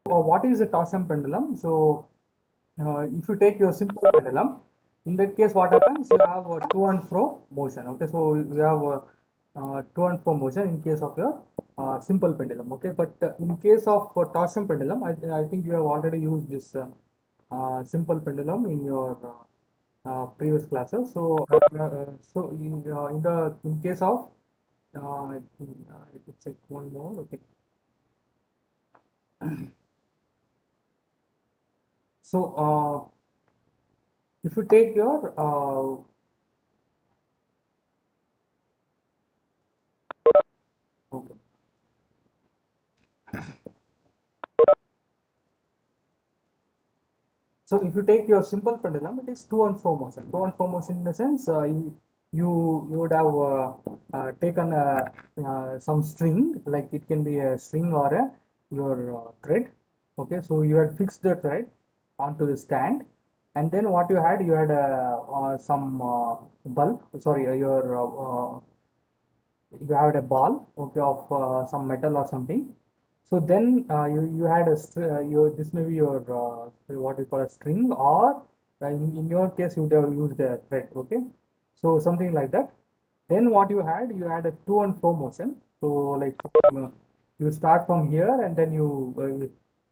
what is a torsion pendulum? So if you take your simple pendulum, in that case, what happens? You have a to and fro motion. Okay, so you have a to and fro motion in case of your simple pendulum. Okay, but in case of torsion pendulum, I think you have already used this simple pendulum in your previous classes. So in case of I think, I could check one more. Okay, so if you take your okay. So if you take your simple pendulum, it is to and fro motion. To and fro motion in the sense you would have taken some string, like it can be a string or a your thread. Okay, so you had fixed the thread onto the stand, and then what you had some bulb. Sorry, you had a ball, okay, of some metal or something. So then you had your this may be your what you call a string, or in your case you would have used a thread. Okay, so something like that. Then what you had a to and fro motion. So like you start from here, and then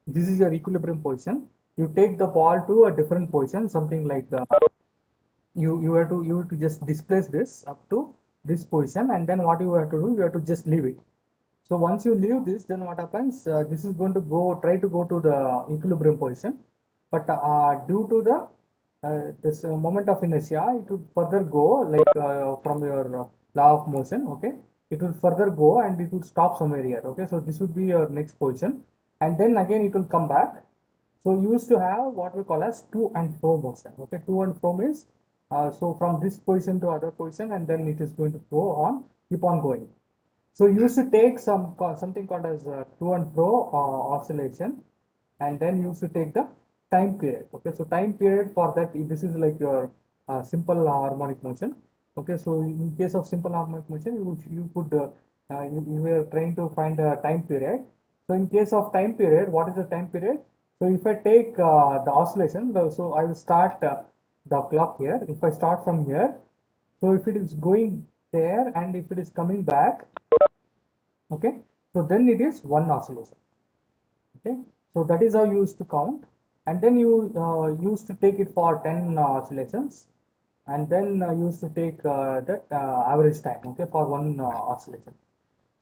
this is your equilibrium position. You take the ball to a different position, something like you have to just displace this up to this position, and then what you have to do, you have to just leave it. So once you leave this, then what happens, this is going to try to go to the equilibrium position, but due to the this moment of inertia, it would further go, like from your law of motion. Okay, it will further go and it will stop somewhere here. Okay, so this would be your next position, and then again it will come back. So you used to have what we call as to and fro motion. Okay, to and fro means so from this position to other position, and then it is going to go on, keep on going. So you used to take something called as to and fro oscillation, and then you used to take the time period. Okay, so time period for that, this is like your simple harmonic motion. Okay, so in case of simple harmonic motion, you could you were trying to find a time period. So in case of time period, what is the time period? So if I take the oscillation, so I will start the clock here. If I start from here, so if it is going there and if it is coming back, okay, so then it is one oscillation. Okay, so that is how you used to count, and then you used to take it for 10 oscillations, and then used to take that average time, okay, for one oscillation.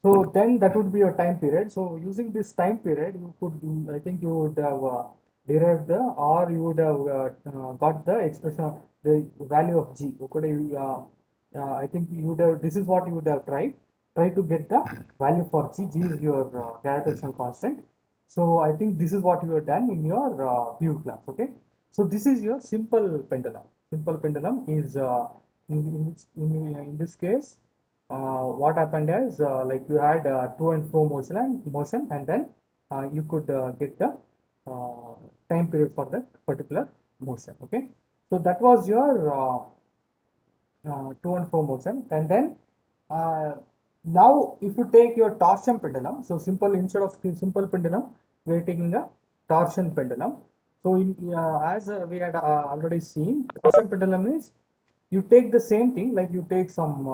So then that would be your time period. So using this time period, you could, I think you would have derived or you would have got the expression, the value of G. Okay, I think you would have, this is what you would have tried. Try to get the value for G. G is your gravitational constant. So I think this is what you have done in your PU class. Okay. So this is your simple pendulum. Simple pendulum is in this case what happened is like you had to and fro motion, and then you could get the uh, time period for that particular motion. Okay, so that was your to and fro motion, and then uh, now if you take your torsion pendulum, so simple, instead of simple pendulum, we are taking a torsion pendulum. So as we had already seen, torsion pendulum is you take the same thing, like you take some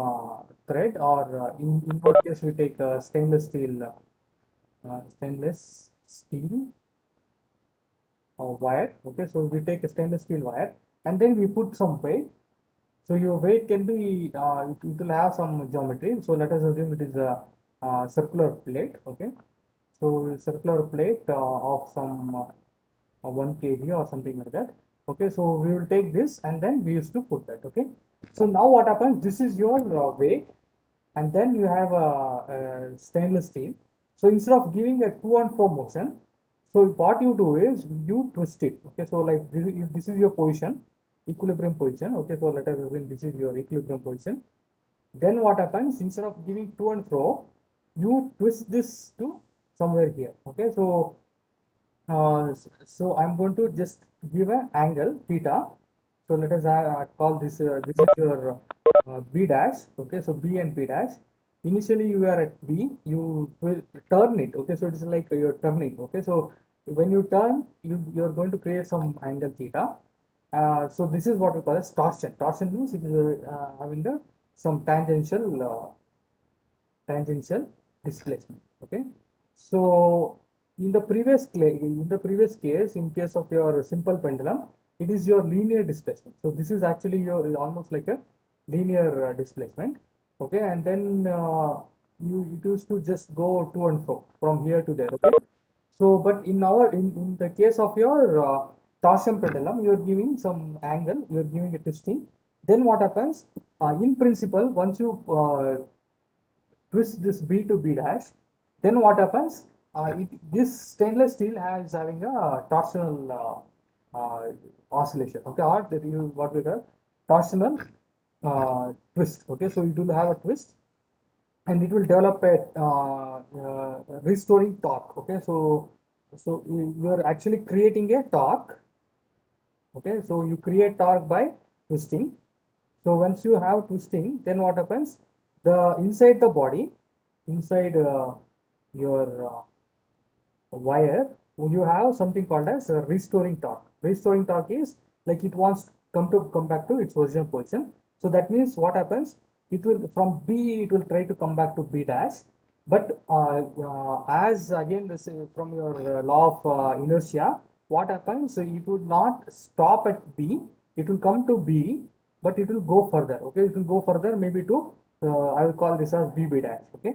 thread, or in our case we take stainless steel wire. Okay, so we take a stainless steel wire, and then we put some weight. So your weight can be it will have some geometry. So let us assume it is a circular plate. Okay, so circular plate of some 1 kg or something like that. Okay, so we will take this, and then we used to put that. Okay, so now what happens? This is your weight, and then you have a stainless steel. So instead of giving a to and fro motion, so what you do is you twist it. Okay, so like this is your position, equilibrium position. Okay, so let us assume this is your equilibrium position. Then what happens? Instead of giving to and fro, you twist this to somewhere here. Okay, so I'm going to just give an angle theta. So let us call this this is your B dash. Okay, so B and B dash. initially you are at B, you will turn it. Okay, so it's like you're turning. Okay, so when you turn, you're going to create some angle theta. So this is what we call as torsion. Torsion means it is having the some tangential displacement. Okay, so in the previous case, in case of your simple pendulum, it is your linear displacement. So this is actually your almost like a linear displacement. Okay, and then you it used to just go to and fro from here to there. Okay, so but in the case of your torsion pendulum, you are giving some angle, you are giving a twisting. Then what happens? In principle, once you twist this B to B dash, then what happens? This stainless steel is having a torsional oscillation, okay, or what we call torsional twist. Okay, so it will have a twist, and it will develop a restoring torque. Okay, so you are actually creating a torque. Okay, so you create torque by twisting. So once you have twisting, then what happens? The inside the body, inside your wire, you have something called as restoring torque. Restoring torque is like it wants come back to its original position. So that means what happens? It will from B, it will try to come back to B dash. But as again this from your law of inertia, what happens? It would not stop at B. It will come to B, but it will go further. Okay, it will go further maybe to I will call this as B dash. Okay,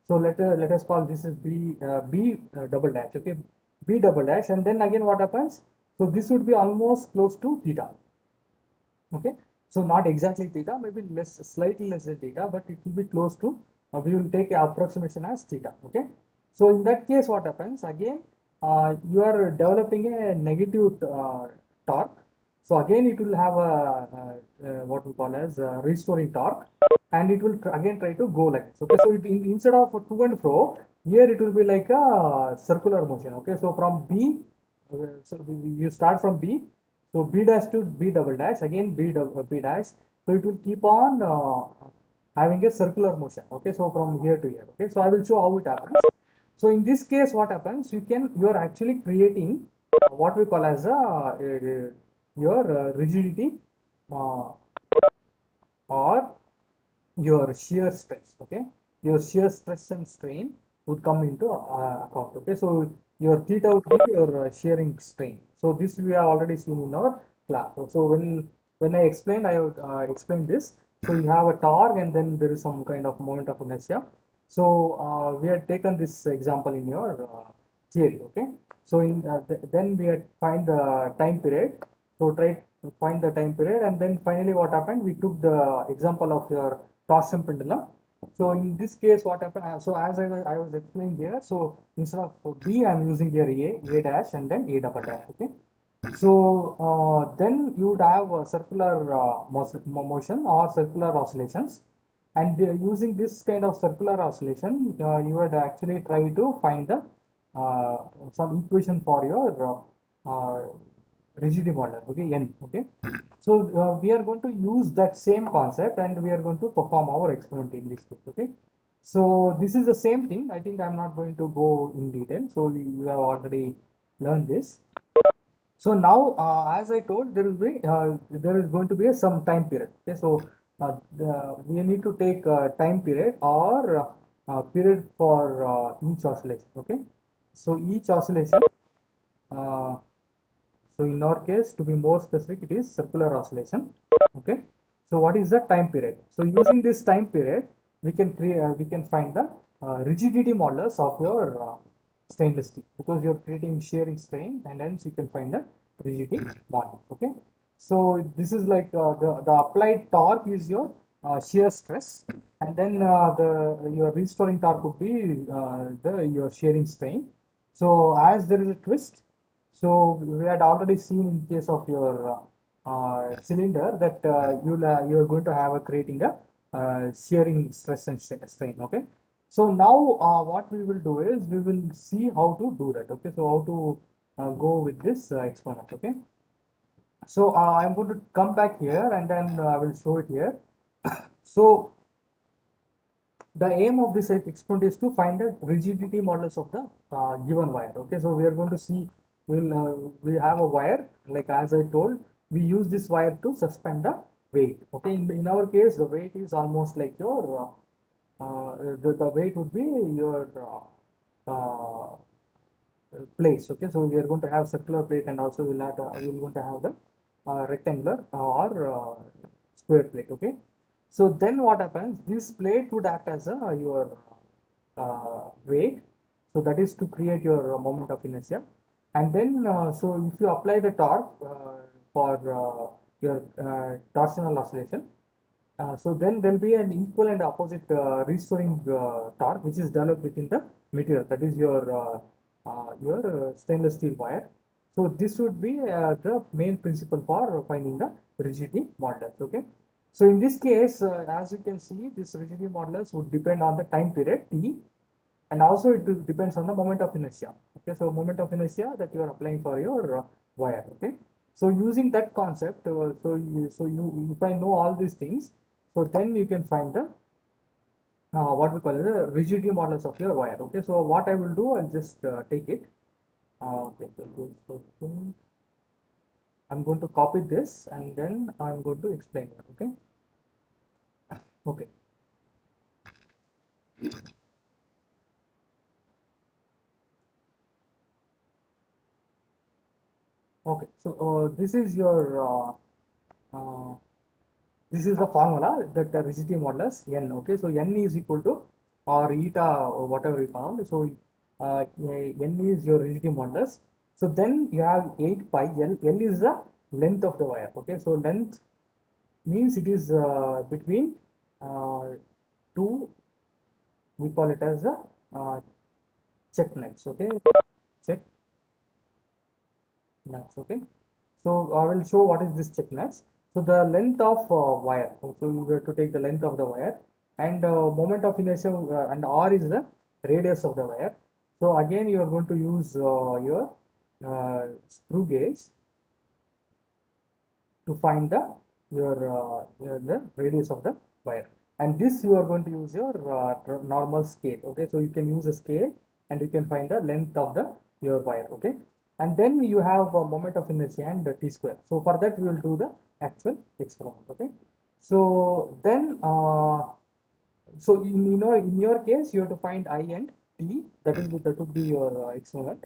so let us call this is B double dash. Okay, B double dash, and then again what happens? So this would be almost close to theta. Okay, so not exactly theta, maybe less, slightly less than theta, but it will be close to. We will take a approximation as theta. Okay, so in that case, what happens again? You are developing a negative torque. So again, it will have what we call as restoring torque, and it will again try to go like this. Okay, so instead of to and fro, here it will be like a circular motion. Okay, so from B, so you start from B, so B dash to B double dash, again B dash. So it will keep on having a circular motion. Okay, so from here to here. Okay, so I will show how it happens. So in this case, what happens? You are actually creating what we call as your rigidity uh, or your shear stress. Okay, your shear stress and strain would come into account. Okay, so your theta would be your shearing strain. So this we have already seen in our class. So when I explained, I would explain this. So you have a torque, and then there is some kind of moment of inertia. So we had taken this example in your theory. Okay, so then we had find the time period. So try to find the time period, and then finally what happened? We took the example of your torsion pendulum. So in this case, what happened? So as I was explaining here, so instead of B, I'm using here A dash, and then A double dash. Okay. So then you would have a circular motion or circular oscillations, and using this kind of circular oscillation, you would actually try to find the uh, some equation for your rigidity model. Okay, N. Okay. So we are going to use that same concept, and we are going to perform our experiment in this case. Okay. So this is the same thing. I think I'm not going to go in detail. So you have already learned this. So now, as I told, there is going to be some time period. Okay, so we need to take time period or period for each oscillation. Okay, so each oscillation. Uh, so in our case, to be more specific, it is circular oscillation. Okay. So what is the time period? So using this time period, we can find the rigidity modulus of your stainless steel, because you're creating shearing strain, and hence you can find the rigidity modulus. Okay. So this is like the applied torque is your shear stress, and then the your restoring torque would be the your shearing strain. So as there is a twist, so we had already seen in case of your cylinder that you are going to have a creating a shearing stress and strain. Okay. So now what we will do is we will see how to do that. Okay. So how to go with this experiment. Okay. So I'm going to come back here, and then I will show it here. So the aim of this experiment is to find the rigidity modulus of the given wire. Okay, so we are going to see, we have a wire, like as I told, we use this wire to suspend the weight. Okay, in our case, the weight is almost like your the weight would be your place. Okay, so we are going to have circular plate, and also we're going to have the rectangular or square plate. Okay, so then what happens? This plate would act as your weight. So that is to create your moment of inertia. And then, so if you apply the torque for your torsional oscillation, so then there will be an equal and opposite restoring torque which is developed within the material, that is your stainless steel wire. So this would be the main principle for finding the rigidity modulus. Okay. So in this case, as you can see, this rigidity modulus would depend on the time period t, and also it depends on the moment of inertia. Okay, so moment of inertia that you are applying for your wire. Okay, so using that concept, if I know all these things, so then you can find the what we call the rigidity modulus of your wire. Okay, so what I will do, I'll just take it. Okay, so I'm going to copy this and then I'm going to explain it. Okay, okay. Okay, so this is your this is the formula that the rigidity modulus n. Okay, so n is equal to or eta or whatever you found. So n is your rigidity modulus. So then you have 8 pi l. L is the length of the wire. Okay, so length means it is between two. We call it as the check nets. Okay, check nuts. Okay, so I will show what is this check nuts. So the length of wire. So you have to take the length of the wire, and moment of inertia, and r is the radius of the wire. So again you are going to use your screw gauge to find the radius of the wire, and this you are going to use your normal scale. Okay, so you can use a scale and you can find the length of the your wire. Okay, and then you have a moment of inertia and the t square. So for that we will do the actual experiment. Okay, so then so in your case you have to find I and t, that would be your experiment.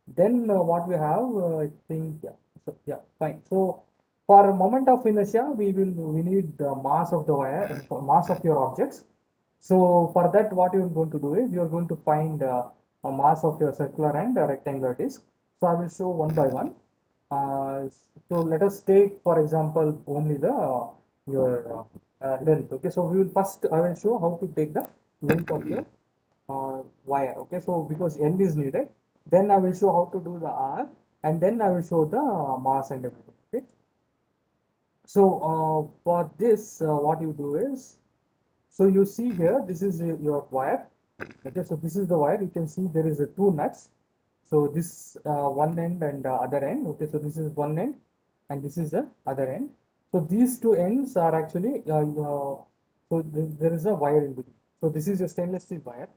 Then what we have, I think, yeah, so, yeah, fine. So for moment of inertia, we need the mass of the wire, mass of your objects. So for that, what you are going to do is you are going to find a mass of your circular and rectangular disc. So I will show one by one. Uh, so let us take, for example, only the your length. Okay, so we will first I will show how to take the length of your wire. Okay, so because L is needed, then I will show how to do the R, and then I will show the mass and everything. Okay, so for this, what you do is, so you see here, this is your wire. Okay, so this is the wire. You can see there is a two nuts. So this one end and other end. Okay, so this is one end, and this is the other end. So these two ends are actually so there is a wire in between. So this is a stainless steel wire,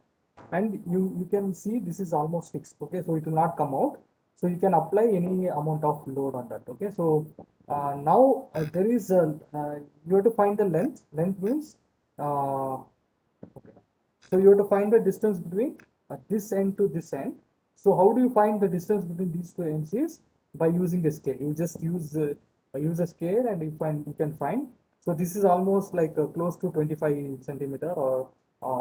and you can see this is almost fixed. Okay, so it will not come out. So you can apply any amount of load on that. Okay, so now there is a you have to find the length. Length means okay. So you have to find the distance between this end to this end. So how do you find the distance between these two ends is by using a scale. You just use a scale and you can find. So this is almost like close to 25 centimeter or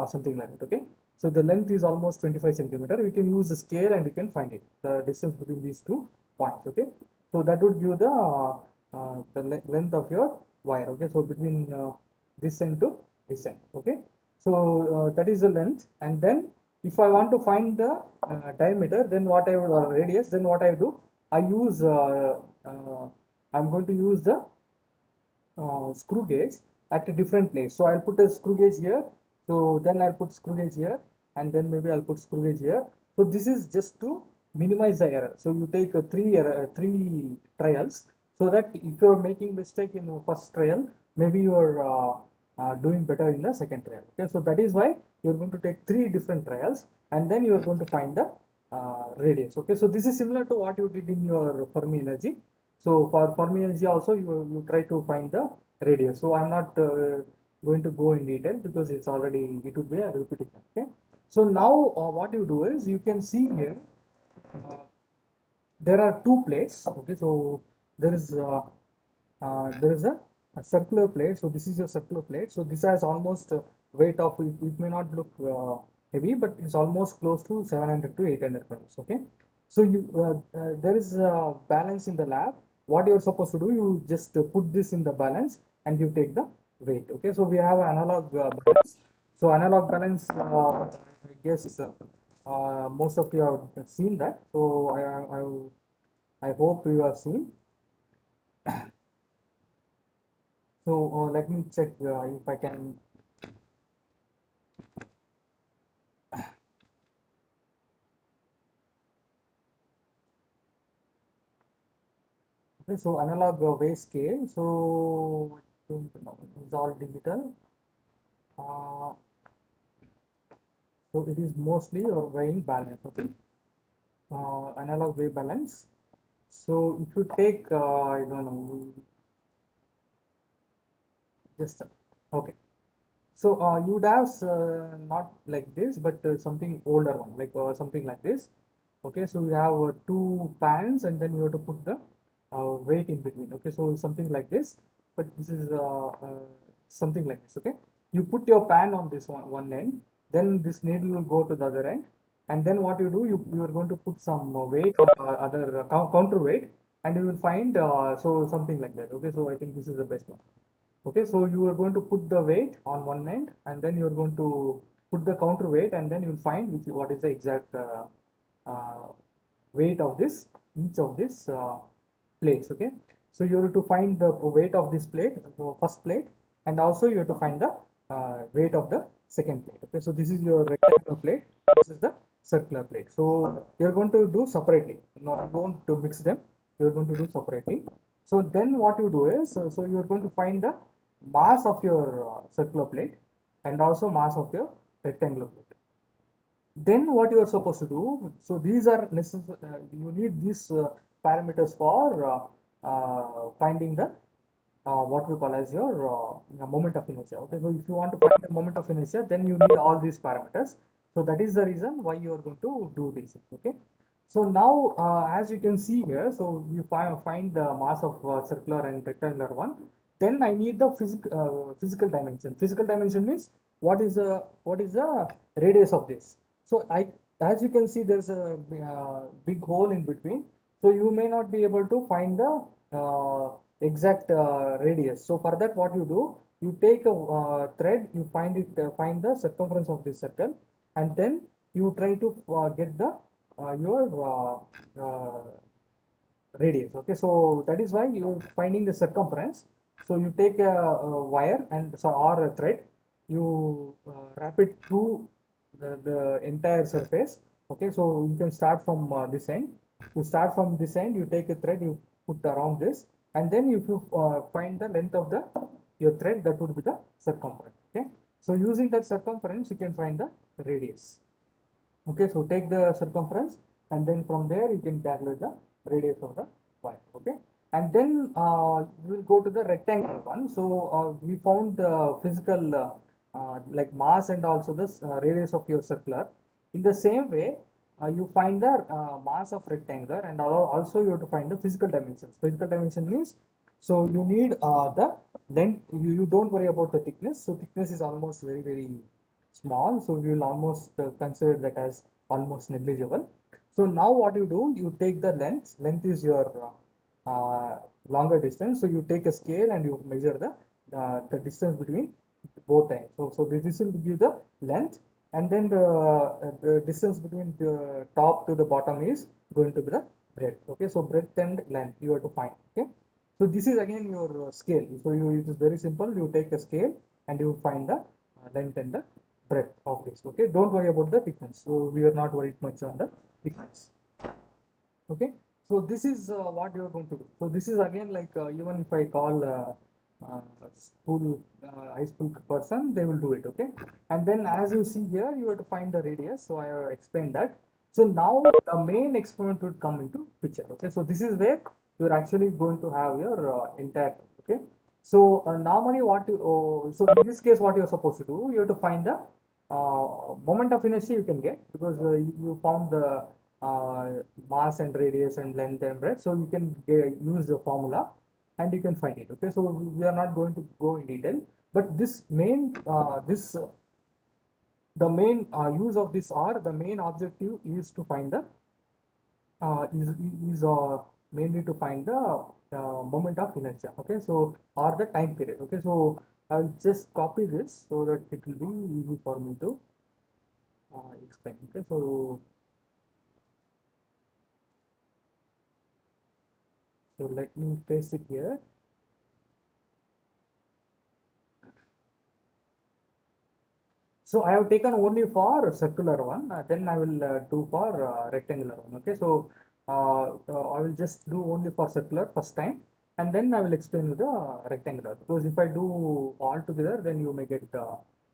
something like that. Okay. So the length is almost 25 centimeter. You can use the scale and you can find it. The distance between these two points. Okay. So that would give the length of your wire. Okay. So between this end to this end. Okay. So that is the length, and then if I want to find the diameter, then what I will, or radius, then what I do, I use I'm going to use the screw gauge at a different place. So I'll put a screw gauge here. So then I'll put screw gauge here, and then maybe I'll put screw gauge here. So this is just to minimize the error. So you take three trials, so that if you're making mistake in the first trial, maybe your doing better in the second trial. Okay, so that is why you're going to take 3 different trials, and then you're going to find the radius. Okay, so this is similar to what you did in your Fermi energy. So for Fermi energy also, you try to find the radius. So I'm not going to go in detail because it's already, it would be a repetition. Okay, so now what you do is you can see here uh, there are 2 plates. Okay, so there is a circular plate. So this is a circular plate. So this has almost weight of, it may not look heavy, but it's almost close to 700 to 800 pounds. Okay, so there is a balance in the lab. What you're supposed to do, you just put this in the balance and you take the weight. Okay, so we have analog balance. So analog balance, I guess most of you have seen that. So I hope you have seen. So let me check if I can. Okay, so analog weigh scale. So it's all digital. Uh, so it is mostly or weighing balance. Okay, analog weigh balance. So if you take, I don't know, just okay. So you would have not like this, but something older one, like something like this. Okay, so you have 2 pans, and then you have to put the weight in between. Okay, so something like this, but this is something like this. Okay, you put your pan on this one end, then this needle will go to the other end, and then what you do, you are going to put some weight or other counterweight, and you will find so something like that. Okay, so I think this is the best one. Okay, so you are going to put the weight on one end, and then you are going to put the counter weight, and then you'll find what is the exact uh, weight of this, each of this plates. Okay, so you have to find the weight of this plate, the first plate, and also you have to find the weight of the second plate. Okay, so this is your rectangular plate, this is the circular plate. So you're going to do separately, not going to mix them, you're going to do separately. So then what you do is, so you're going to find the mass of your circular plate and also mass of your rectangular plate. Then what you are supposed to do, so these are necessary, you need these parameters for finding the what we call as your moment of inertia. Okay, so if you want to find the moment of inertia, then you need all these parameters. So that is the reason why you are going to do this. Okay, so now as you can see here, so you find the mass of circular and rectangular one. Then I need the physical dimension. Physical dimension means what is the radius of this. So as you can see, there's a big hole in between. So you may not be able to find the exact radius. So for that, what you do, you take a thread, you find the circumference of this circle, and then you try to get the your radius. Okay, so that is why you're finding the circumference. So you take a wire and so or a thread, you wrap it through the entire surface. Okay, so you can start from this end. You start from this end, you take a thread, you put around this, and then if you find the length of the your thread, that would be the circumference. Okay, so using that circumference, you can find the radius. Okay, so take the circumference, and then from there you can calculate the radius of the wire. Okay, and then we will go to the rectangular one. So we found the physical like mass and also the radius of your circular. In the same way, you find the mass of rectangular, and also you have to find the physical dimensions. Physical dimension means, so you need the length. You don't worry about the thickness. So thickness is almost very small, so we will almost consider that as almost negligible. So now what you do, you take the length. Length is your longer distance. So you take a scale and you measure the distance between both ends. So this will give the length, and then the distance between the top to the bottom is going to be the breadth. Okay, so breadth and length you have to find. Okay, so this is again your scale. So it is very simple. You take a scale and you find the length and the breadth of this. Okay, don't worry about the thickness. So we are not worried much on the thickness. Okay, so this is what you are going to do. So this is again like even if I call uh, school high school person, they will do it. Okay, and then as you see here, you have to find the radius. So I have explained that. So now the main experiment would come into picture. Okay, so this is where you're actually going to have your entire. Okay, so normally what you so in this case what you're supposed to do, you have to find the moment of inertia you can get, because you found the mass and radius and length and breadth, so you can use the formula and you can find it. Okay, so we are not going to go in detail, but this main the main use of this, or the main objective is to find the is mainly to find the moment of inertia. Okay, so or the time period. Okay, so I'll just copy this so that it will be easy for me to explain. Okay, so let me paste it here. So I have taken only for circular one, then I will do for rectangular one. Okay, so I will just do only for circular first time, and then I will explain with the rectangular, because if I do all together, then you may get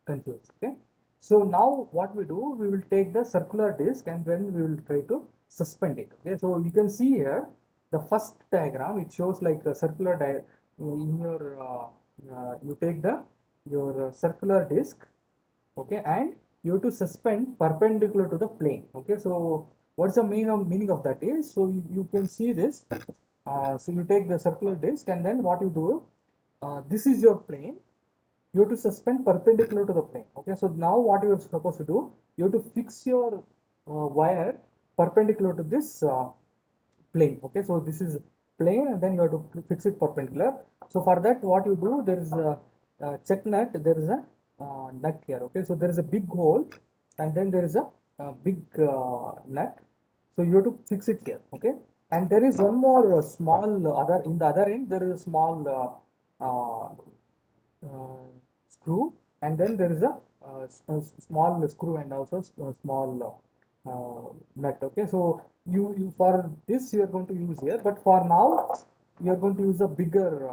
confused. Okay, so now what we do, we will take the circular disc and then we will try to suspend it. Okay, so you can see here the first diagram. It shows like a circular in your you take the your circular disc. Okay, and you have to suspend perpendicular to the plane. Okay, so what's the meaning of that is, so you can see this. So you take the circular disc and then what you do, this is your plane. You have to suspend perpendicular to the plane. Okay, so now what you're supposed to do, you have to fix your wire perpendicular to this plane. Okay, so this is plane and then you have to fix it perpendicular. So for that what you do, there is a check nut, there is a nut here. Okay, so there is a big hole and then there is a big nut, so you have to fix it here. Okay, and there is one more small other, in the other end there is a small uh, screw, and then there is small screw and also small nut. Okay, so you for this you are going to use here, but for now you are going to use a bigger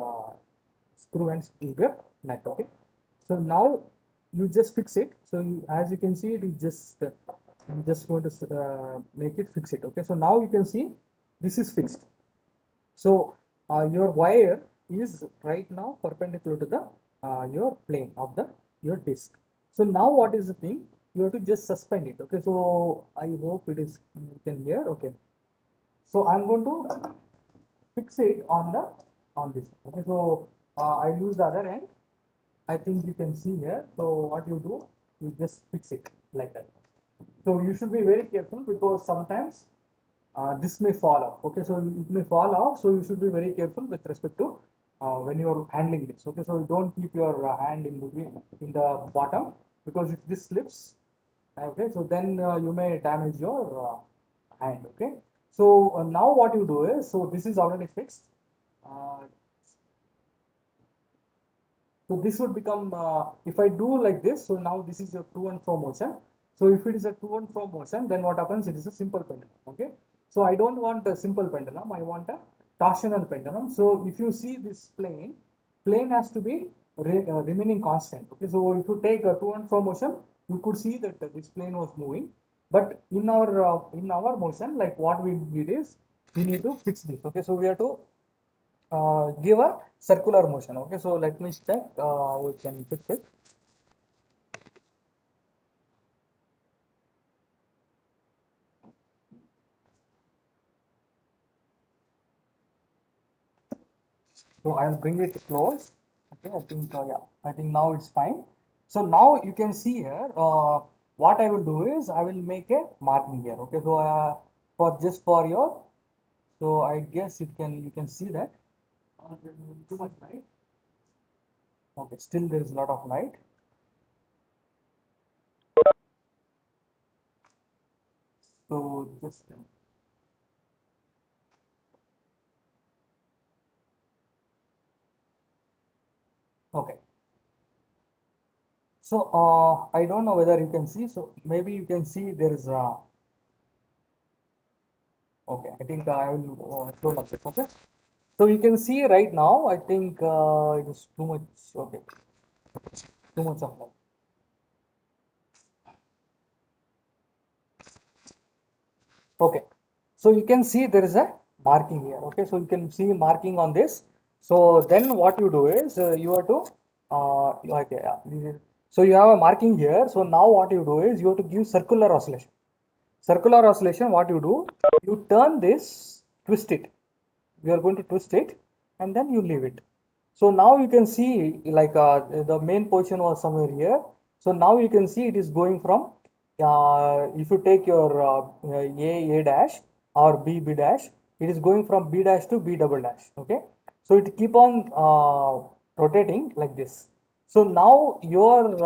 screw and bigger nut. Okay, so now you just fix it. So as you can see, it is just I'm just going to make it fix it. Okay, so now you can see this is fixed. So your wire is right now perpendicular to the your plane of the your disc. So now what is the thing? You have to just suspend it. Okay, so I hope it is you can hear. Okay, so I'm going to fix it on the on this. Okay, so I use the other end. I think you can see here. So what you do, you just fix it like that. So you should be very careful, because sometimes this may fall off. Okay, so it may fall off, so you should be very careful with respect to when you are handling this. Okay, so don't keep your hand in between in the bottom, because if this slips, okay, so then you may damage your hand. Okay, so now what you do is, so this is already fixed. Uh, so this would become, if I do like this, so now this is a to and fro motion. So if it is a to and fro motion, then what happens? It is a simple pendulum. Okay. So I don't want a simple pendulum. I want a torsional pendulum. So if you see this plane, plane has to be remaining constant. Okay. So if you take a to and fro motion, you could see that this plane was moving. But in our motion, like what we did is, we need to fix this. Okay. So we have to give a circular motion. Okay, so let me check. We can fix it. So I'll bring it close. Okay, I think yeah, I think now it's fine. So now you can see here. What I will do is I will make a marking here. Okay, so for just for your, so I guess you can see that. There will be too much light. Okay, still there is a lot of light. So just okay. So I don't know whether you can see. So maybe you can see there is okay. I think I will show like this. Okay. So you can see right now, I think it is too much, okay, too much of that. Okay, so you can see there is a marking here. Okay, so you can see marking on this. So then what you do is you have to okay, yeah, so you have a marking here. So now what you do is you have to give circular oscillation. Circular oscillation, what you do, you turn this, twist it. You are going to twist it and then you leave it. So now you can see like the main position was somewhere here. So now you can see it is going from, if you take your A dash or B dash, it is going from B dash to B double dash. Okay. So it keep on rotating like this. So now your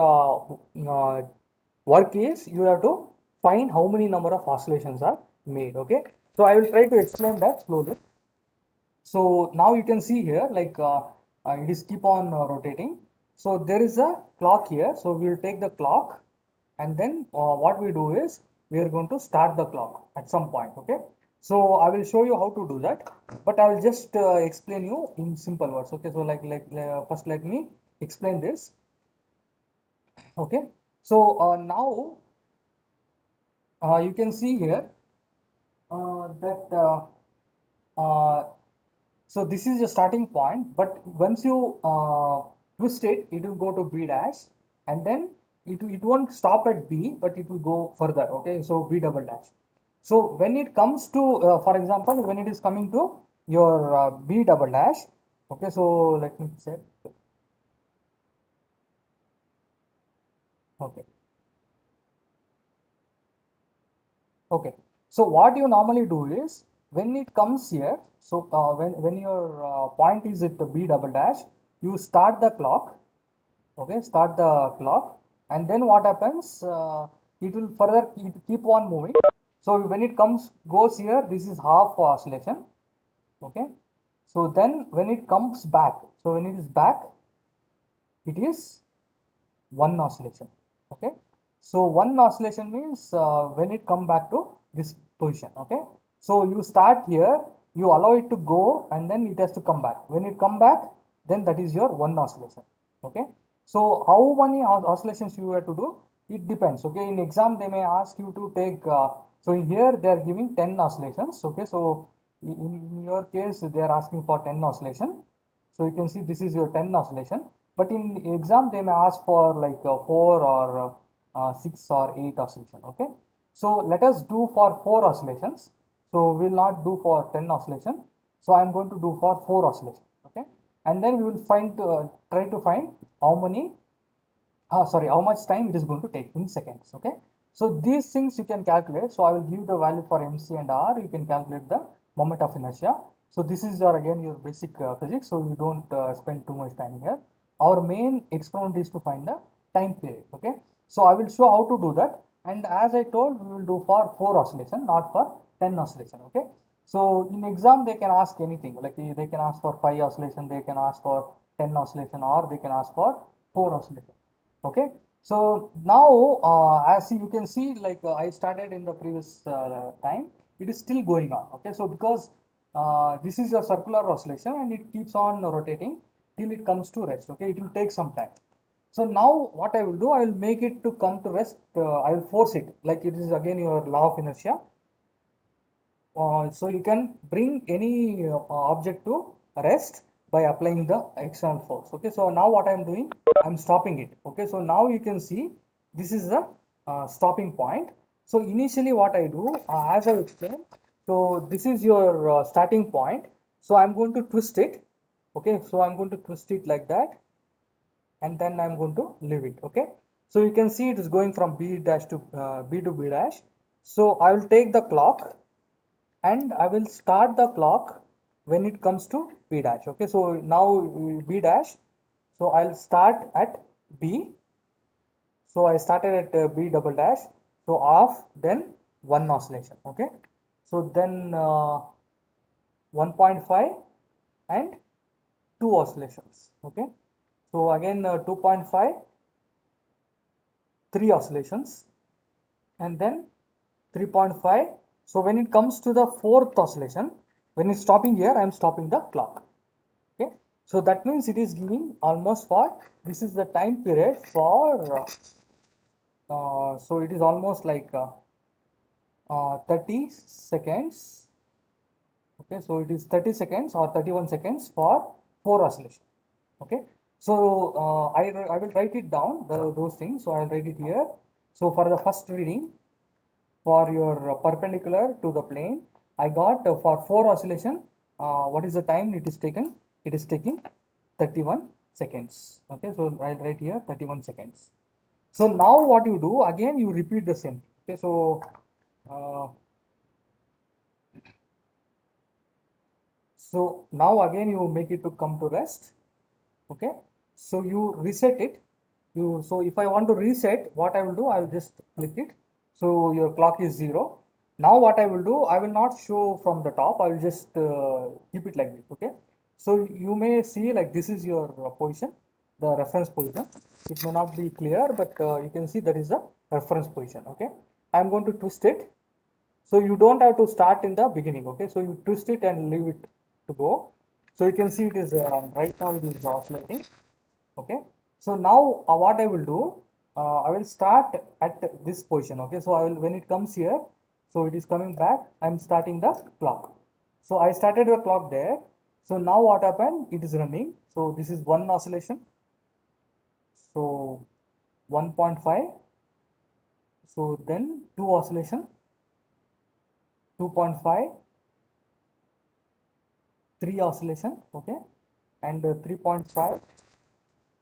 work is you have to find how many number of oscillations are made. Okay. So I will try to explain that slowly. So now you can see here like it is keep on rotating. So there is a clock here. So we will take the clock and then what we do is we are going to start the clock at some point. Okay. So I will show you how to do that, but I will just explain you in simple words. Okay. So first let me explain this. Okay. So now you can see here that uh, so this is the starting point, but once you twist it, it will go to B dash, and then it won't stop at B, but it will go further. Okay, so B double dash. So when it comes to, for example, when it is coming to your B double dash, okay, so let me say, okay, okay. So what you normally do is when it comes here, so when your point is at the B double dash, you start the clock. Okay, start the clock, and then what happens, it will further keep on moving. So when it comes goes here, this is half oscillation. Okay, so then when it comes back, so when it is back, it is one oscillation. Okay, so one oscillation means when it come back to this position. Okay, so you start here, you allow it to go, and then it has to come back. When it come back, then that is your one oscillation. Okay, so how many oscillations you have to do, it depends. Okay, in exam they may ask you to take so here they are giving 10 oscillations. Okay, so in your case they are asking for 10 oscillation. So you can see this is your 10 oscillation, but in exam they may ask for like 4 or 6 or 8 oscillation. Okay, so let us do for 4 oscillations. So we will not do for 10 oscillation. So I am going to do for 4 oscillation. Okay, and then we will find try to find how many sorry, how much time it is going to take in seconds. Okay, so these things you can calculate. So I will give the value for MC and R. You can calculate the moment of inertia. So this is your again your basic physics, so you don't spend too much time here. Our main experiment is to find the time period. Okay, so I will show how to do that, and as I told, we will do for 4 oscillation, not for 10 oscillation. Okay, so in exam they can ask anything, like they can ask for 5 oscillation, they can ask for 10 oscillation, or they can ask for 4 oscillation. Okay, so now as you can see, like I started in the previous time, it is still going on. Okay, so because this is a circular oscillation and it keeps on rotating till it comes to rest. Okay, it will take some time. So now what I will do, I will make it to come to rest. I will force it, like it is again your law of inertia. So you can bring any object to rest by applying the external force. Okay, so now what I am doing, I am stopping it. Okay, so now you can see this is the stopping point. So initially what I do, as I explained, so this is your starting point. So I'm going to twist it. Okay, so I'm going to twist it like that, and then I'm going to leave it. Okay, so you can see it is going from B dash to B to B dash. So I will take the clock and I will start the clock when it comes to B dash. Okay, so now B dash, so I'll start at B. So I started at B double dash, so off, then one oscillation. Okay, so then 1.5 and two oscillations. Okay, so again 2.5, three oscillations, and then 3.5. So when it comes to the fourth oscillation, when it's stopping here, I am stopping the clock. Okay, so that means it is giving almost for, this is the time period for, so it is almost like 30 seconds. Okay, so it is 30 seconds or 31 seconds for 4 oscillation. Okay, so I will write it down, those things. So I'll write it here. So for the first reading, for your perpendicular to the plane, I got for 4 oscillation, what is the time it is taken? It is taking 31 seconds. Okay, so I'll write here 31 seconds. So now what you do, again you repeat the same. Okay, so uh, so now again you make it to come to rest. Okay, so you reset it. So if I want to reset, what I will do, I will just click it. So your clock is 0. Now what I will do, I will not show from the top. I will just keep it like this. Okay, so you may see like this is your position, the reference position. It may not be clear, but you can see that is the reference position. Okay, I am going to twist it. So you don't have to start in the beginning. Okay, so you twist it and leave it to go. So you can see it is right now it is oscillating. Okay, so now what I will do, I will start at this position. Okay, so I will, when it comes here, so it is coming back, I'm starting the clock. So I started the clock there. So now what happened, it is running. So this is one oscillation, so 1.5, so then two oscillation, 2.5, three oscillation, okay, and 3.5.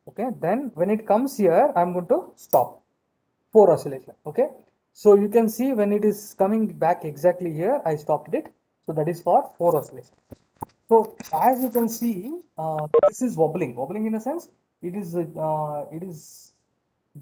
Okay, then when it comes here, I'm going to stop 4 oscillation. Okay, so you can see when it is coming back exactly here, I stopped it. So that is for 4 oscillation. So as you can see, this is wobbling. Wobbling in a sense, it is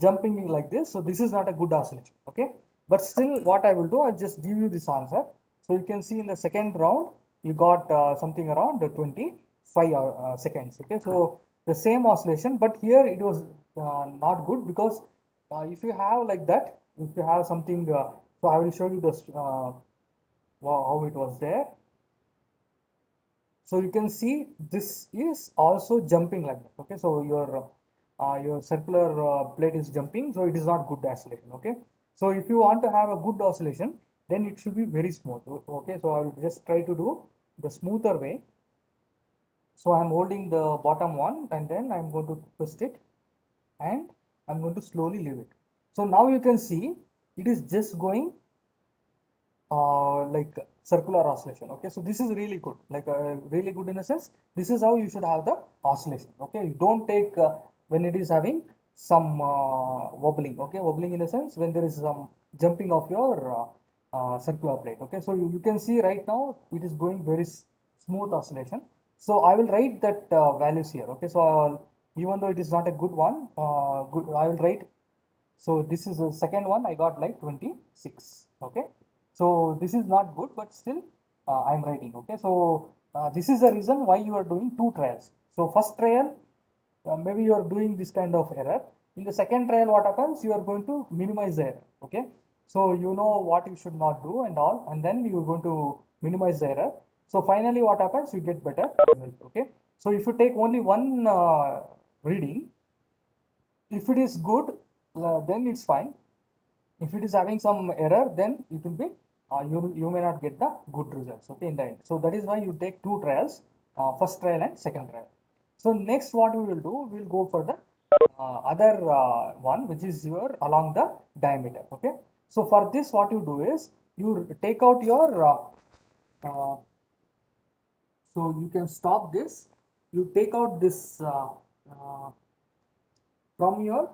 jumping like this. So this is not a good oscillation. Okay, but still, what I will do, I'll just give you this answer. So you can see in the second round, you got something around 25 seconds. Okay, so the same oscillation, but here it was not good because if you have like that, if you have something, so I will show you this how it was there. So you can see this is also jumping like that. Okay, so your circular plate is jumping, so it is not good oscillation. Okay, so if you want to have a good oscillation, then it should be very smooth. Okay, so I will just try to do the smoother way. So I'm holding the bottom one and then I'm going to twist it and I'm going to slowly leave it. So now you can see it is just going like circular oscillation. Okay, so this is really good, like really good in a sense. This is how you should have the oscillation. Okay, you don't take when it is having some wobbling. Okay, wobbling in a sense when there is some jumping of your circular plate. Okay, so you can see right now it is going very smooth oscillation. So I will write that values here. Okay, so even though it is not a good one, good, I will write. So this is the second one, I got like 26. Okay, so this is not good, but still I'm writing. Okay, so this is the reason why you are doing two trials. So first trial, maybe you are doing this kind of error. In the second trial, what happens, you are going to minimize the error. Okay, so you know what you should not do and all, and then you are going to minimize the error. So finally what happens, you get better result. Okay, so if you take only one reading, if it is good, then it's fine. If it is having some error, then it will be you may not get the good results. Okay, in the end. So that is why you take two trials, first trial and second trial. So next what we will do, we will go for the other one, which is your along the diameter. Okay, so for this what you do is you take out your uh, so you can stop this, you take out this from your,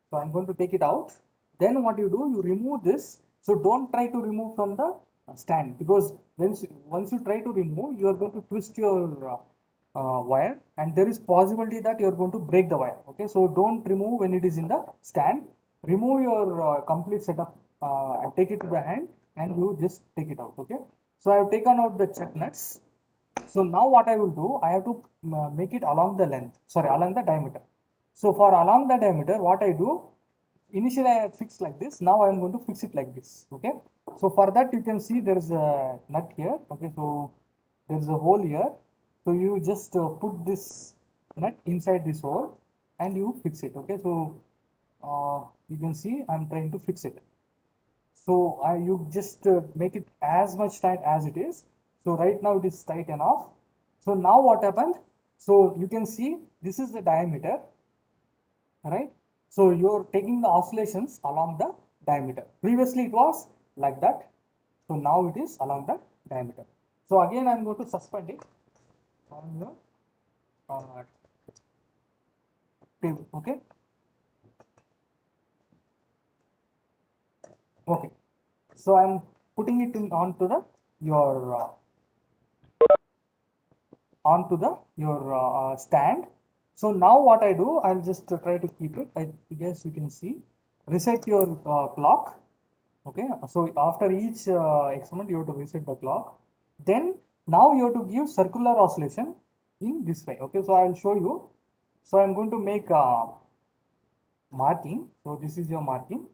so I'm going to take it out. Then what you do, you remove this. So don't try to remove from the stand, because once you try to remove, you are going to twist your wire, and there is possibility that you are going to break the wire. Okay, so don't remove when it is in the stand. Remove your complete setup and take it to the hand, and you just take it out. Okay, so I have taken out the chuck nuts. So now what I will do, I have to make it along the length, sorry, along the diameter. So for along the diameter, what I do, initially I had fixed like this. Now I am going to fix it like this. Okay. So for that you can see there is a nut here. Okay. So there is a hole here. So you just put this nut inside this hole and you fix it. Okay. So you can see I'm trying to fix it. So you just make it as much tight as it is. So right now it is tight enough. So now what happened? So you can see this is the diameter, right? So you're taking the oscillations along the diameter. Previously it was like that. So now it is along the diameter. So again I'm going to suspend it on your table. Okay. Okay. So I'm putting it in onto the your onto the your stand. So now what I do, I'll just try to keep it. I guess you can see. Reset your clock. Okay. So after each experiment, you have to reset the clock. Then now you have to give circular oscillation in this way. Okay. So I'll show you. So I'm going to make marking. So this is your marking.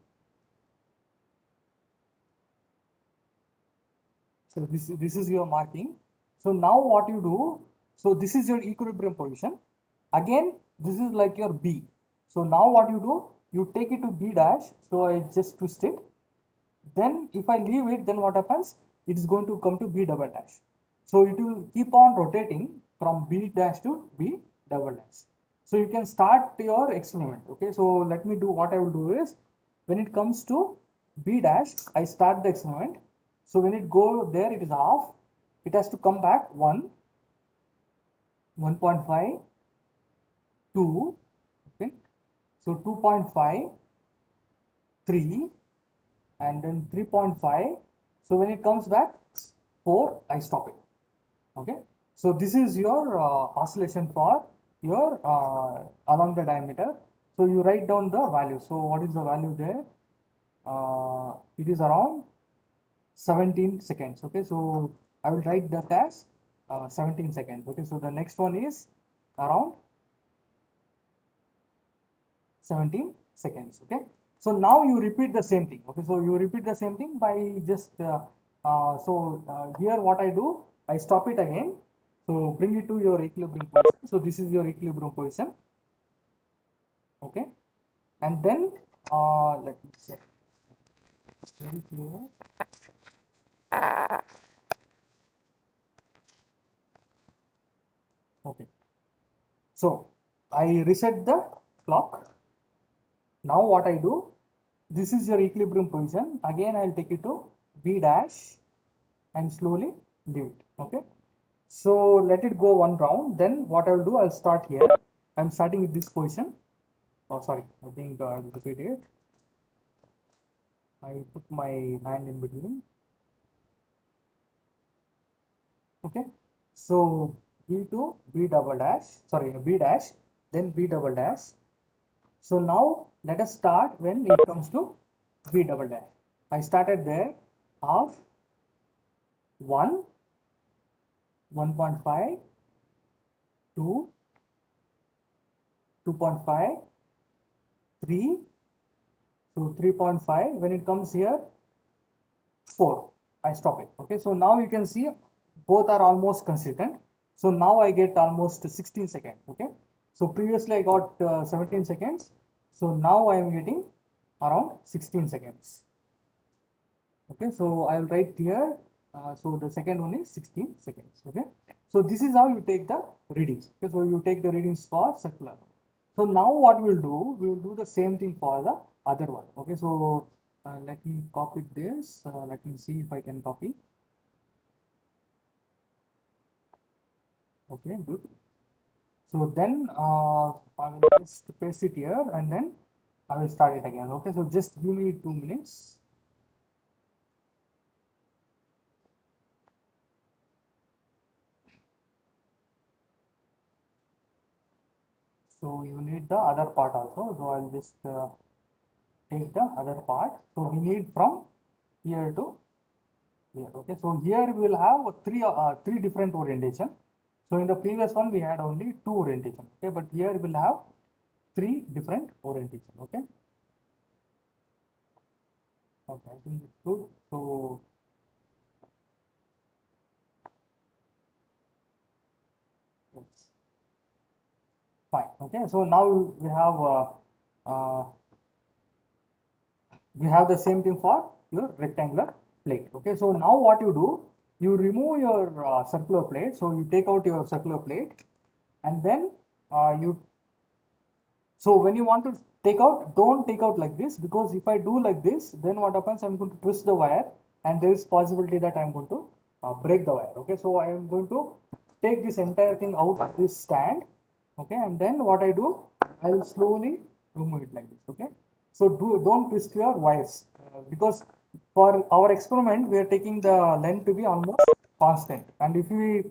So this is your marking. So now what you do, so this is your equilibrium position. Again, this is like your B. So now what you do, you take it to B dash. So I just twist it. Then if I leave it, then what happens? It is going to come to B double dash. So it will keep on rotating from B dash to B double dash. So you can start your experiment. Okay, so let me do what I will do is when it comes to B dash, I start the experiment. So when it go there, it is off. It has to come back 1, 1.5, 2, okay. So 2.5, 3, and then 3.5. So when it comes back 4, I stop it. Okay. So this is your oscillation for your along the diameter. So you write down the value. So what is the value there? It is around 17 seconds. Okay. So I will write that as 17 seconds. Okay. So the next one is around 17 seconds. Okay. So now you repeat the same thing. Okay. So you repeat the same thing by just here what I do, I stop it again. So bring it to your equilibrium position. So this is your equilibrium position. Okay. And then let me check. Very clear. Okay. So I reset the clock. Now what I do, this is your equilibrium position. Again, I'll take it to B dash and slowly leave it. Okay. So let it go one round. Then what I'll do, I'll start here. I'm starting with this position. Oh, sorry. I think I'll repeat it. I put my hand in between. Okay. So B to B double dash, sorry, B dash, then B double dash. So now let us start when it comes to B double dash. I started there of 1, 1.5, 2, 2.5, 3. So 3.5. When it comes here, 4. I stop it. Okay. So now you can see both are almost consistent. So now I get almost 16 seconds. Okay. So previously I got 17 seconds. So now I am getting around 16 seconds. Okay. So I will write here. So the second one is 16 seconds. Okay. So this is how you take the readings. Okay. So you take the readings for circular. So now what we'll do, we will do the same thing for the other one. Okay. So let me copy this. Let me see if I can copy. Okay, good. So then I will just paste it here and then I will start it again. Okay, so just give me 2 minutes. So you need the other part also. So I'll just take the other part. So we need from here to here. Okay, so here we will have three different orientation. So in the previous one we had only 2 orientation. Okay, but here we will have 3 different orientation. Okay. Okay, I think it's good. So it's fine. Okay, so now uh, we have the same thing for your rectangular plate. Okay, so now what you do, you remove your circular plate. So you take out your circular plate, and then you so when you want to take out, don't take out like this, because if I do like this, then what happens, I'm going to twist the wire, and there is possibility that I'm going to break the wire. Okay, so I am going to take this entire thing out of this stand. Okay, and then what I do, I will slowly remove it like this. Okay, so don't twist your wires, because for our experiment we are taking the length to be almost constant, and if we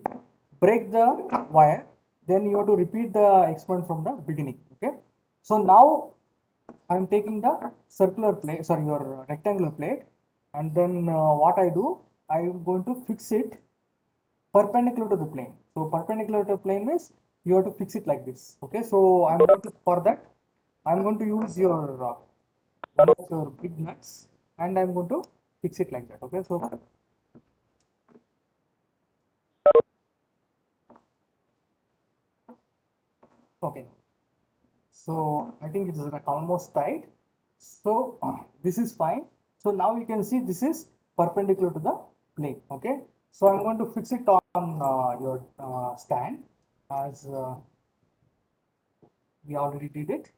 break the wire, then you have to repeat the experiment from the beginning. Okay, so now I'm taking the circular plate, sorry, your rectangular plate, and then what I do, I'm going to fix it perpendicular to the plane. So perpendicular to the plane means you have to fix it like this. Okay, so I'm going to, for that, I'm going to use your one of your big nuts, and I'm going to fix it like that. Okay, so okay, so I think it is like almost tight. So this is fine. So now you can see this is perpendicular to the plane. Okay. So I'm going to fix it on your stand, as we already did it.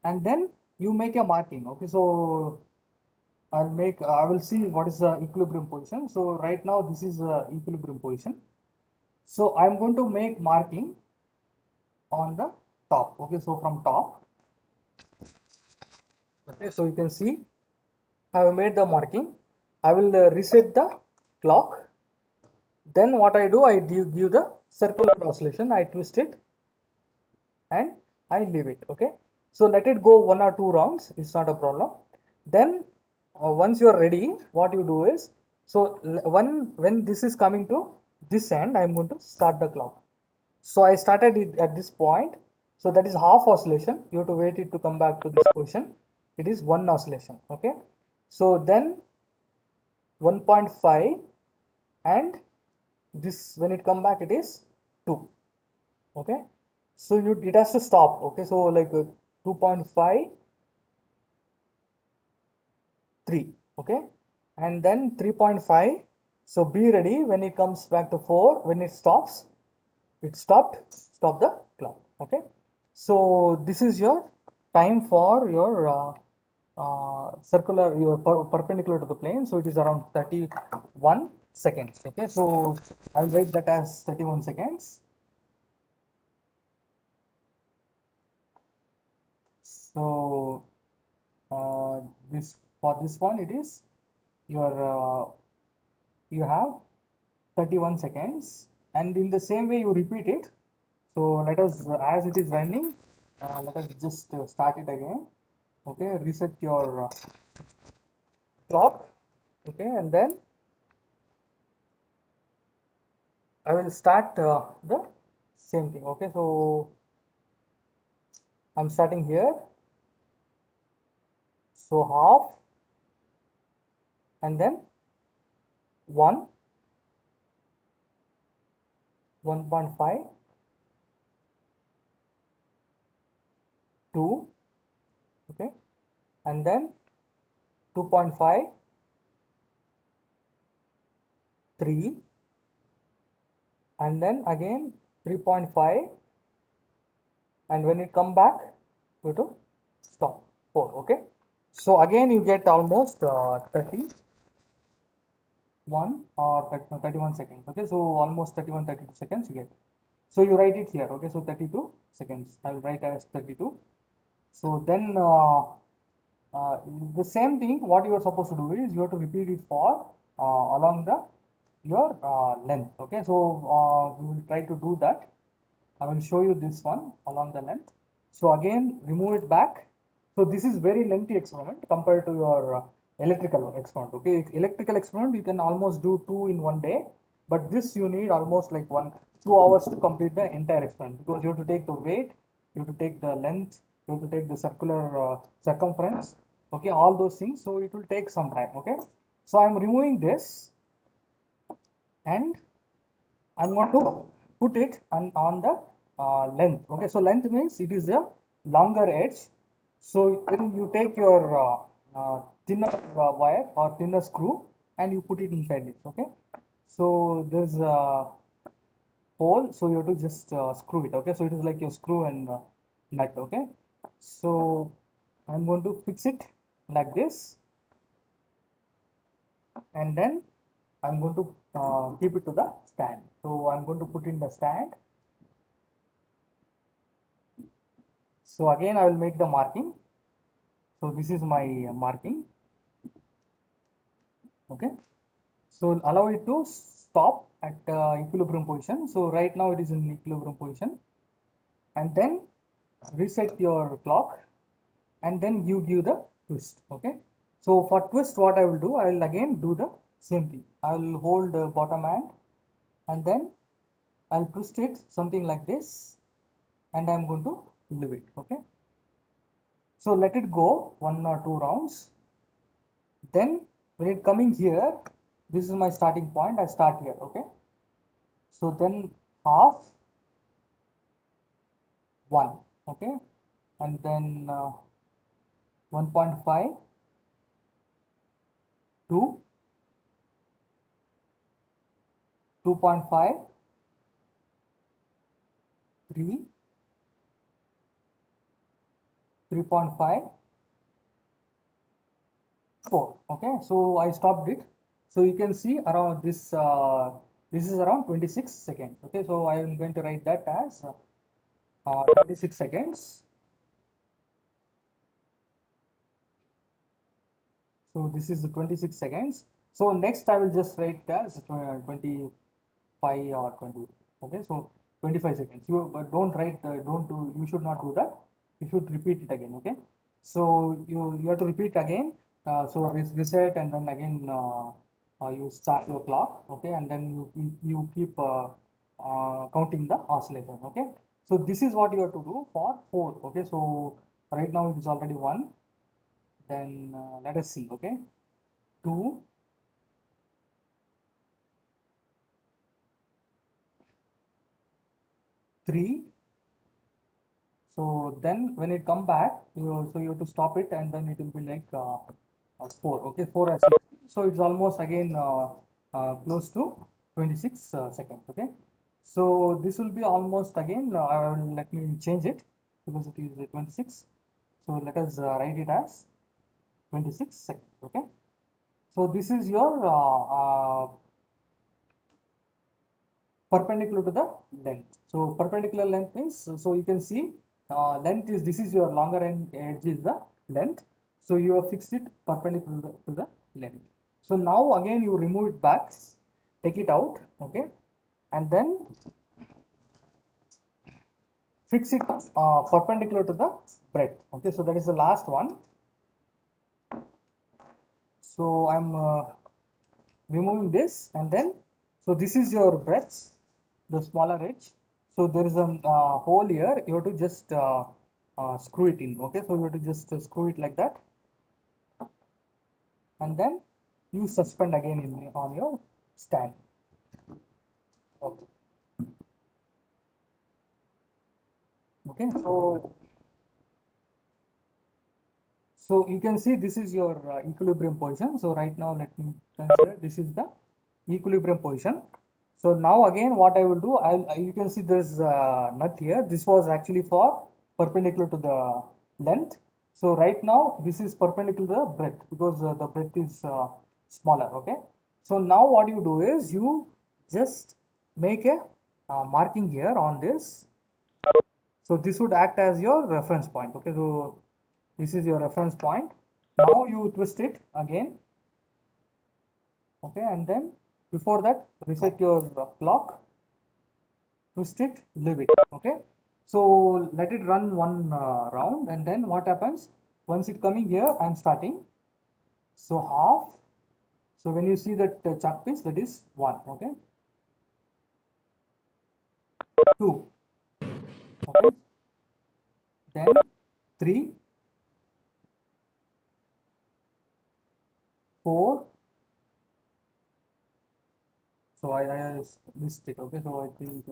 And then you make a marking. Okay. So I will see what is the equilibrium position. So right now this is the equilibrium position. So I'm going to make marking on the top. Okay. So from top. Okay. So you can see I have made the marking. I will reset the clock. Then what I do, I give the circular oscillation. I twist it and I leave it. Okay. So let it go 1 or 2 rounds. It's not a problem. Then once you are ready, what you do is, so when this is coming to this end, I'm going to start the clock. So I started it at this point. So that is half oscillation. You have to wait it to come back to this position. It is one oscillation. Okay. So then 1.5, and this, when it come back, it is 2. Okay, so it has to stop. Okay, so like 2.5, 3. Okay, and then 3.5. So be ready when it comes back to 4. When it stops, it stopped, stop the clock. Okay, so this is your time for your circular, your perpendicular to the plane. So it is around 31 seconds. Okay, so I'll write that as 31 seconds. So this, for this one, it is your you have 31 seconds, and in the same way you repeat it. So let us, as it is running, let us just start it again. Okay, reset your clock. Okay, and then I will start the same thing. Okay, so I'm starting here. So half, and then 1, 1.5, 2. Okay, and then 2.5, 3, and then again 3.5, and when it come back, you have to stop 4. Okay, so again you get almost 31 or 31 seconds. Okay, so almost 31, 32 seconds you get. So you write it here. Okay, so 32 seconds I will write as 32. So then uh, the same thing, what you are supposed to do is you have to repeat it for along the your length. Okay, so we will try to do that. I will show you this one along the length. So again, remove it back. So this is very lengthy experiment compared to your electrical experiment. Okay, electrical experiment you can almost do 2 in 1 day, but this you need almost like 2 hours to complete the entire experiment, because you have to take the weight, you have to take the length, you have to take the circular circumference. okay, all those things. So it will take some time. Okay, so I'm removing this and I'm going to put it on the length. Okay, so length means it is a longer edge. So then you take your thinner wire or thinner screw and you put it inside it. Okay, so there's a hole, so you have to just screw it. Okay, so it is like your screw and nut. Okay, so I'm going to fix it like this, and then I'm going to keep it to the stand. So I'm going to put in the stand. So again, I will make the marking. So this is my marking. Okay. So allow it to stop at equilibrium position. So right now it is in equilibrium position, and then reset your clock, and then you give the twist. Okay. So for twist, what I will do, I will again do the same thing. I will hold the bottom hand, and then I'll twist it something like this, and I'm going to leave it. Okay. So let it go 1 or 2 rounds. Then when it coming here, this is my starting point. I start here. Okay. So then half 1. Okay. And then 1.5, 2, 2.5, 3, 3.5, 4. Okay. So I stopped it. So you can see around this, this is around 26 seconds. Okay. So I am going to write that as 26 seconds. So this is the 26 seconds. So next I will just write as 25 or 20. Okay, so 25 seconds. You don't write, don't do, you should not do that. You should repeat it again. Okay, so you have to repeat again. So reset and then again you start your clock. Okay, and then you keep counting the oscillator. Okay, so this is what you have to do for 4. Okay, so right now it is already 1. Then let us see. Okay, 2, 3. So then when it come back, you have to stop it, and then it will be like 4. Okay, 4 as so it's almost again close to 26 seconds. Okay, so this will be almost again. Let me change it because it is 26. So let us write it as 26 seconds. Okay, so this is your perpendicular to the length. So perpendicular length means, so you can see length is, this is your longer end edge is the length. So you have fixed it perpendicular to the length. So now again you remove it back, take it out. Okay, and then fix it perpendicular to the breadth. Okay, so that is the last one. So I'm removing this, and then so this is your breadth, the smaller edge. So there is a hole here. You have to just screw it in. Okay, so you have to just screw it like that, and then you suspend again in on your stand. Okay, okay. So you can see this is your equilibrium position. So right now let me consider this is the equilibrium position. So now again what I will do, you can see this nut here. This was actually for perpendicular to the length. So right now this is perpendicular to the breadth because the breadth is smaller. Okay. So now what you do is you just make a marking here on this. So this would act as your reference point. Okay. So this is your reference point. Now you twist it again. Okay, and then before that reset your clock, twist it, leave it. Okay, so let it run one round, and then what happens once it coming here, I'm starting. So half. So when you see that chalk piece, that is 1. Okay, 2. Okay, then 3, 4. So I missed it. Okay, so I think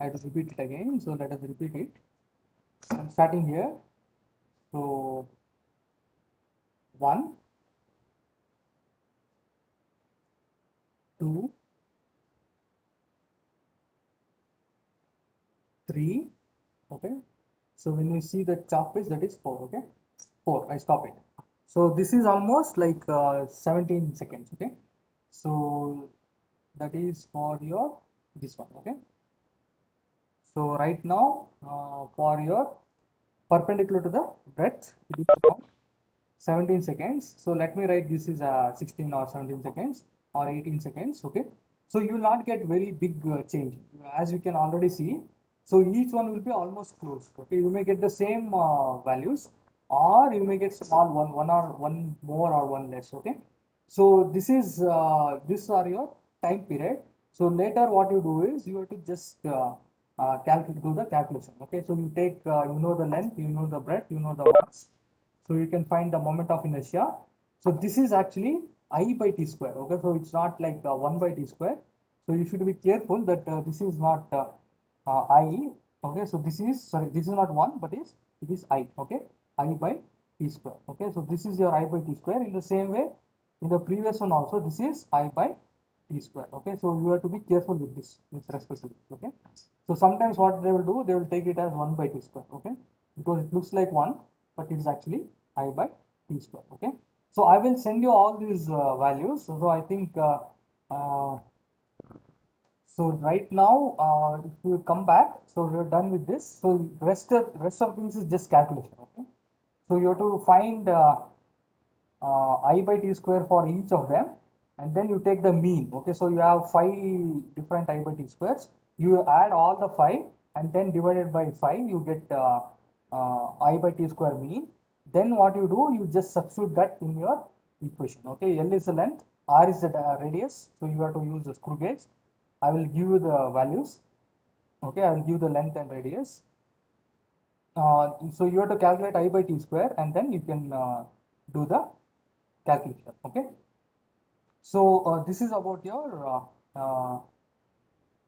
I have to repeat it again. So let us repeat it. I'm starting here. So 1, 2, 3. Okay. So when you see the chalk piece, that is 4. Okay. 4. I stop it. So this is almost like 17 seconds. Okay. So that is for your this one. Okay. So right now for your perpendicular to the breadth, it is about 17 seconds. So let me write this is 16 or 17 seconds or 18 seconds. Okay. So you will not get very big change as you can already see. So each one will be almost close. Okay. You may get the same values or you may get small one or one more or one less. Okay. So this is these are your time period. So later what you do is you have to just calculate do the calculation. Okay. So you take you know the length, you know the breadth, you know the mass. So you can find the moment of inertia. So this is actually I by t square. Okay, so it's not like 1 by t square. So you should be careful that this is not I. Okay, so this is sorry, this is not 1, but it is I. Okay, I by t square. Okay, so this is your I by t square. In the same way, in the previous one also, this is I by t square. Okay, so you have to be careful with this, with respect to this. Okay, so sometimes what they will do, they will take it as 1 by t square. Okay, because it looks like 1, but it is actually I by t square. Okay, so I will send you all these values. So I think uh, so right now if you come back, so we're done with this. So rest of things is just calculation. Okay, so you have to find I by t square for each of them, and then you take the mean. Okay, so you have 5 different I by t squares. You add all the 5 and then divided by 5, you get I by t square mean. Then what you do, you just substitute that in your equation. Okay, L is the length, R is the radius, so you have to use the screw gauge. I will give you the values. Okay, I will give the length and radius. So you have to calculate I by t square and then you can do the calculation. Okay. So this is about your